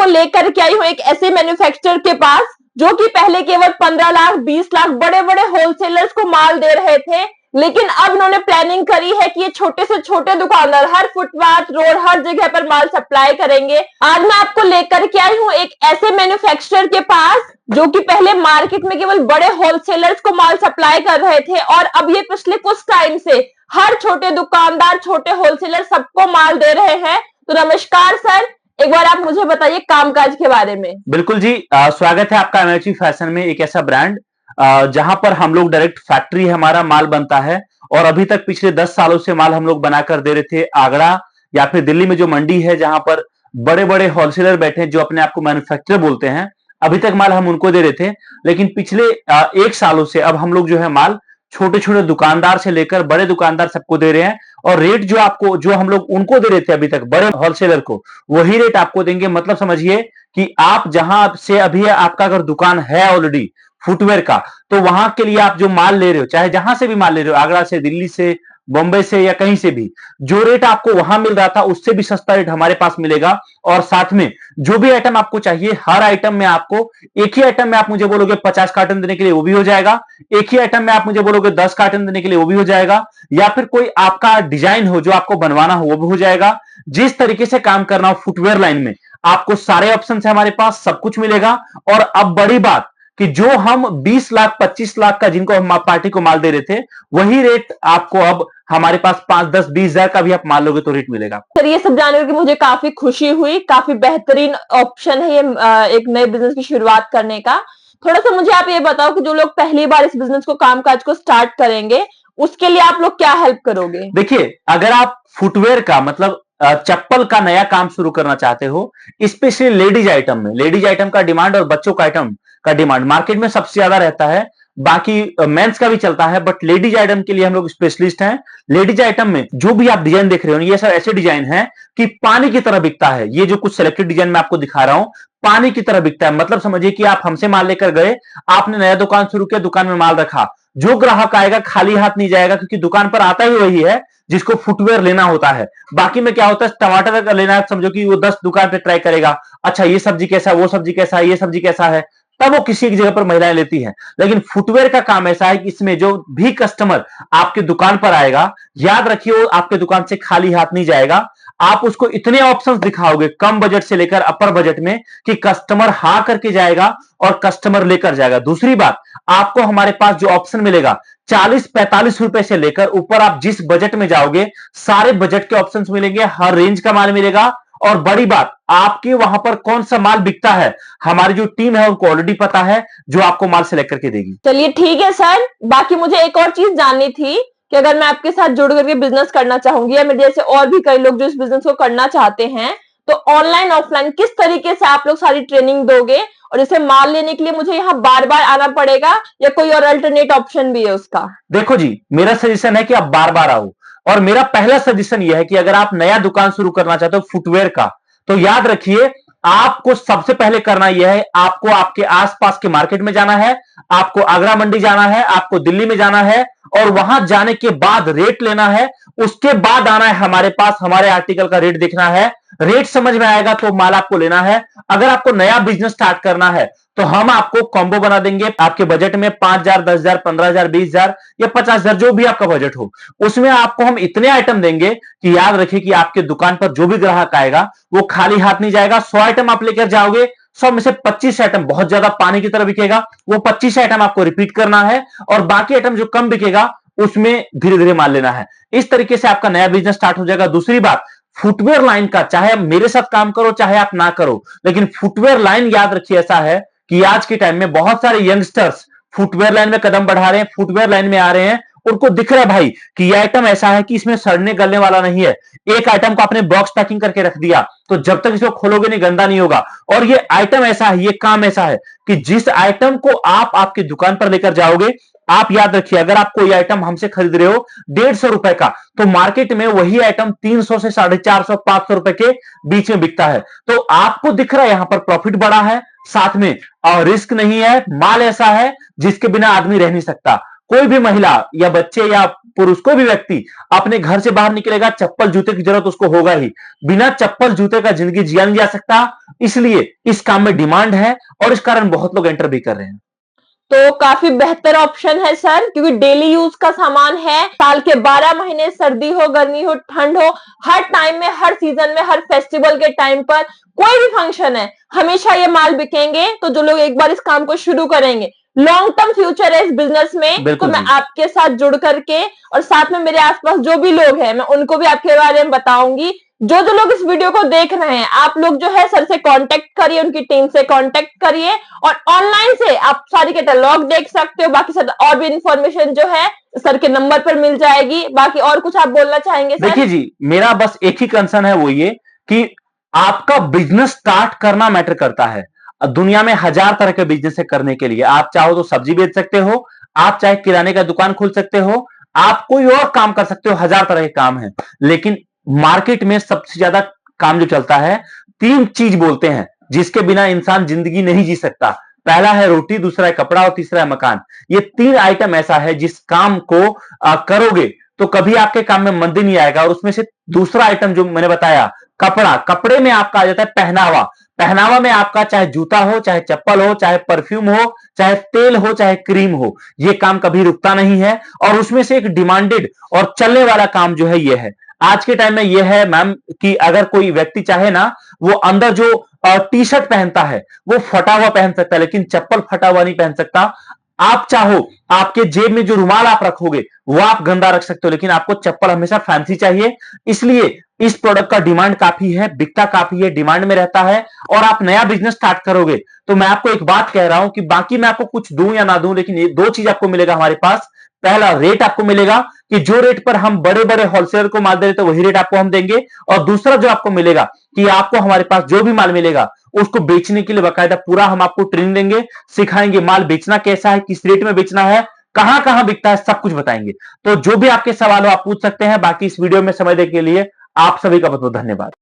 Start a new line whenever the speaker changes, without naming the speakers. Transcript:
लेकर के आई हूँ एक ऐसे मैन्युफैक्चरर के पास जो कि पहले केवल 15 लाख 20 लाख बड़े बड़े होलसेलर्स को माल दे रहे थे, लेकिन अब उन्होंने प्लानिंग करी है कि ये छोटे से छोटे दुकानदार हर फुटपाथ रोड हर जगह पर माल सप्लाई करेंगे। आज मैं आपको लेकर के आई हूँ एक ऐसे मैन्युफैक्चरर के पास जो कि पहले मार्केट में केवल बड़े होलसेलर्स को माल सप्लाई कर रहे थे और अब ये पिछले कुछ टाइम से हर छोटे दुकानदार छोटे होलसेलर सबको माल दे रहे हैं। तो नमस्कार सर, एक बार आप मुझे बताइए कामकाज के बारे में।
बिल्कुल जी, स्वागत है आपका एमएचवी फैशन में। एक ऐसा ब्रांड जहां पर हम लोग डायरेक्ट फैक्ट्री हमारा माल बनता है और अभी तक पिछले 10 सालों से माल हम लोग बनाकर दे रहे थे। आगरा या फिर दिल्ली में जो मंडी है जहां पर बड़े बड़े होलसेलर बैठे हैं जो अपने आप को मैन्युफैक्चरर बोलते हैं, अभी तक माल हम उनको दे रहे थे। लेकिन पिछले 1 सालों से अब हम लोग जो है माल छोटे छोटे दुकानदार से लेकर बड़े दुकानदार सबको दे रहे हैं और रेट जो हम लोग उनको दे रहे थे अभी तक बड़े होलसेलर को, वही रेट आपको देंगे। मतलब समझिए कि आप जहां से अभी आपका अगर दुकान है ऑलरेडी फुटवेयर का, तो वहां के लिए आप जो माल ले रहे हो, चाहे जहां से भी माल ले रहे हो, आगरा से, दिल्ली से, बॉम्बे से या कहीं से भी, जो रेट आपको वहां मिल रहा था उससे भी सस्ता रेट हमारे पास मिलेगा। और साथ में जो भी आइटम आपको चाहिए, हर आइटम में आपको, एक ही आइटम में आप मुझे बोलोगे 50 कार्टन देने के लिए वो भी हो जाएगा, एक ही आइटम में आप मुझे बोलोगे 10 कार्टन देने के लिए वो भी हो जाएगा, या फिर कोई आपका डिजाइन हो जो आपको बनवाना हो वो भी हो जाएगा। जिस तरीके से काम करना हो फुटवेयर लाइन में आपको सारे ऑप्शन है हमारे पास, सब कुछ मिलेगा। और अब बड़ी बात कि जो हम 20 लाख 25 लाख का जिनको हम पार्टी को माल दे रहे थे, वही रेट आपको अब हमारे पास 5 10 20 हजार का भी आप माल लोगे तो रेट मिलेगा।
सर ये सब जानकर के मुझे काफी खुशी हुई, काफी बेहतरीन ऑप्शन है ये एक नए बिजनेस की शुरुआत करने का। थोड़ा सा मुझे आप ये बताओ कि जो लोग पहली बार इस बिजनेस को कामकाज को स्टार्ट करेंगे उसके लिए आप लोग क्या हेल्प करोगे?
देखिए, अगर आप फुटवेयर का मतलब चप्पल का नया काम शुरू करना चाहते हो, स्पेशली लेडीज आइटम में, लेडीज आइटम का डिमांड और बच्चों का आइटम का डिमांड मार्केट में सबसे ज्यादा रहता है। बाकी मेंस का भी चलता है, बट लेडीज आइटम के लिए हम लोग स्पेशलिस्ट हैं। लेडीज आइटम में जो भी आप डिजाइन देख रहे हो, ये सब ऐसे डिजाइन है कि पानी की तरह बिकता है। ये जो कुछ सिलेक्टेड डिजाइन मैं आपको दिखा रहा हूं, पानी की तरह बिकता है। मतलब समझिए कि आप हमसे माल लेकर गए, आपने नया दुकान शुरू किया, दुकान में माल रखा, जो ग्राहक आएगा खाली हाथ नहीं जाएगा, क्योंकि दुकान पर आता ही वही है जिसको फुटवेयर लेना होता है। बाकी में क्या होता है, टमाटर अगर लेना है समझो कि वो 10 दुकान पे ट्राई करेगा, अच्छा ये सब्जी कैसा है, वो सब्जी कैसा है, ये सब्जी कैसा है, तब वो किसी एक जगह पर महिलाएं लेती हैं। लेकिन फुटवेयर का काम ऐसा है कि इसमें जो भी कस्टमर आपके दुकान पर आएगा, याद रखिए वो आपके दुकान से खाली हाथ नहीं जाएगा। आप उसको इतने ऑप्शंस दिखाओगे कम बजट से लेकर अपर बजट में कि कस्टमर हाँ करके जाएगा और कस्टमर लेकर जाएगा। दूसरी बात, आपको हमारे पास जो ऑप्शन मिलेगा 40-45 रुपए से लेकर ऊपर आप जिस बजट में जाओगे सारे बजट के ऑप्शंस मिलेंगे, हर रेंज का माल मिलेगा। और बड़ी बात, आपके वहां पर कौन सा माल बिकता है, हमारी जो टीम है उनको ऑलरेडी पता है, जो आपको माल सेलेक्ट करके देगी।
चलिए ठीक है सर, बाकी मुझे एक और चीज जाननी थी कि अगर मैं आपके साथ जुड़ करके बिजनेस करना चाहूंगी या मेरे जैसे और भी कई लोग जो इस बिजनेस को करना चाहते हैं, तो ऑनलाइन ऑफलाइन किस तरीके से आप लोग सारी ट्रेनिंग दोगे और इसे माल लेने के लिए मुझे यहाँ बार बार आना पड़ेगा या कोई और अल्टरनेट ऑप्शन भी है उसका?
देखो जी, मेरा सजेशन है कि आप बार बार आओ। और मेरा पहला सजेशन यह है कि अगर आप नया दुकान शुरू करना चाहते हो फुटवेयर का, तो याद रखिए आपको सबसे पहले करना यह है, आपको आपके आसपास के मार्केट में जाना है, आपको आगरा मंडी जाना है, आपको दिल्ली में जाना है और वहां जाने के बाद रेट लेना है। उसके बाद आना है हमारे पास, हमारे आर्टिकल का रेट देखना है, रेट समझ में आएगा तो माल आपको लेना है। अगर आपको नया बिजनेस स्टार्ट करना है तो हम आपको कॉम्बो बना देंगे आपके बजट में, 5,000, 10,000, 15,000, 20,000 या 50,000, जो भी आपका बजट हो। उसमें आपको हम इतने आइटम देंगे कि याद रखिए कि आपके दुकान पर जो भी ग्राहक आएगा वो खाली हाथ नहीं जाएगा। 100 आइटम आप लेकर जाओगे, 100 में से 25 आइटम बहुत ज्यादा पानी की तरह बिकेगा, वो 25 आइटम आपको रिपीट करना है और बाकी आइटम जो कम बिकेगा उसमें धीरे धीरे माल लेना है। इस तरीके से आपका नया बिजनेस स्टार्ट हो जाएगा। दूसरी बात, फुटवेयर लाइन का, चाहे आप मेरे साथ काम करो चाहे आप ना करो, लेकिन फुटवेयर लाइन याद रखिए ऐसा है कि आज के टाइम में बहुत सारे यंगस्टर्स फुटवेयर लाइन में कदम बढ़ा रहे हैं, फुटवेयर लाइन में आ रहे हैं। उनको दिख रहा है भाई कि यह आइटम ऐसा है कि इसमें सड़ने गलने वाला नहीं है। एक आइटम को आपने बॉक्स पैकिंग करके रख दिया तो जब तक इसको खोलोगे नहीं गंदा नहीं होगा। और ये आइटम ऐसा है, ये काम ऐसा है कि जिस आइटम को आप आपकी दुकान पर लेकर जाओगे, आप याद रखिए अगर आप कोई आइटम हमसे खरीद रहे हो 150 रुपए का, तो मार्केट में वही आइटम 300 से 450 500 रुपए के बीच में बिकता है। तो आपको दिख रहा है यहां पर प्रॉफिट बड़ा है, साथ में और रिस्क नहीं है, माल ऐसा है जिसके बिना आदमी रह नहीं सकता। कोई भी महिला या बच्चे या पुरुष, कोई भी व्यक्ति अपने घर से बाहर निकलेगा, चप्पल जूते की जरूरत उसको होगा ही। बिना चप्पल जूते का जिंदगी जिया नहीं जा सकता, इसलिए इस काम में डिमांड है और इस कारण बहुत लोग एंटर भी कर रहे हैं।
तो काफी बेहतर ऑप्शन है सर, क्योंकि डेली यूज का सामान है। साल के 12 महीने, सर्दी हो, गर्मी हो, ठंड हो, हर टाइम में, हर सीजन में, हर फेस्टिवल के टाइम पर, कोई भी फंक्शन है, हमेशा ये माल बिकेंगे। तो जो लोग एक बार इस काम को शुरू करेंगे, लॉन्ग टर्म फ्यूचर है इस बिजनेस में। तो मैं आपके साथ जुड़ करके और साथ में मेरे आसपास जो भी लोग हैं, मैं उनको भी आपके बारे में बताऊंगी। जो जो लोग इस वीडियो को देख रहे हैं, आप लोग जो है सर से कांटेक्ट करिए, उनकी टीम से कांटेक्ट करिए और ऑनलाइन से आप सारी कैटलॉग देख सकते हो। बाकी सर और भी इंफॉर्मेशन जो है सर के नंबर पर मिल जाएगी। बाकी और कुछ आप बोलना चाहेंगे सर?
देखिए जी, मेरा बस एक ही कंसर्न है, वो ये कि आपका बिजनेस स्टार्ट करना मैटर करता है। दुनिया में 1000 तरह के बिजनेस है करने के लिए। आप चाहो तो सब्जी बेच सकते हो, आप चाहे किराने का दुकान खोल सकते हो, आप कोई और काम कर सकते हो, 1000 तरह के काम है। लेकिन मार्केट में सबसे ज्यादा काम जो चलता है, 3 चीज बोलते हैं जिसके बिना इंसान जिंदगी नहीं जी सकता। पहला है रोटी, दूसरा है कपड़ा और तीसरा है मकान। ये 3 आइटम ऐसा है जिस काम को करोगे तो कभी आपके काम में मंदी नहीं आएगा। और उसमें से दूसरा आइटम जो मैंने बताया, कपड़ा, कपड़े में आपका आ जाता है पहनावा। पहनावा में आपका चाहे जूता हो, चाहे चप्पल हो, चाहे परफ्यूम हो, चाहे तेल हो, चाहे क्रीम हो, ये काम कभी रुकता नहीं है। और उसमें से एक डिमांडेड और चलने वाला काम जो है ये है। आज के टाइम में ये है मैम कि अगर कोई व्यक्ति चाहे ना, वो अंदर जो टी शर्ट पहनता है वो फटा हुआ पहन सकता है, लेकिन चप्पल फटा हुआ नहीं पहन सकता। आप चाहो, आपके जेब में जो रुमाल आप रखोगे वो आप गंदा रख सकते हो, लेकिन आपको चप्पल हमेशा फैंसी चाहिए। इसलिए इस प्रोडक्ट का डिमांड काफी है, बिकता काफी है, डिमांड में रहता है। और आप नया बिजनेस स्टार्ट करोगे तो मैं आपको एक बात कह रहा हूं कि बाकी मैं आपको कुछ दूं या ना दूं, लेकिन ये 2 चीज आपको मिलेगा हमारे पास। पहला, रेट आपको मिलेगा कि जो रेट पर हम बड़े बड़े होलसेलर को माल दे रहे थे वही रेट आपको हम देंगे। और दूसरा जो आपको मिलेगा कि आपको हमारे पास जो भी माल मिलेगा उसको बेचने के लिए बाकायदा पूरा हम आपको ट्रेनिंग देंगे, सिखाएंगे माल बेचना कैसा है, किस रेट में बेचना है, कहां कहां बिकता है, सब कुछ बताएंगे। तो जो भी आपके सवाल हो आप पूछ सकते हैं। बाकी इस वीडियो में समय देने के लिए आप सभी का बहुत बहुत धन्यवाद।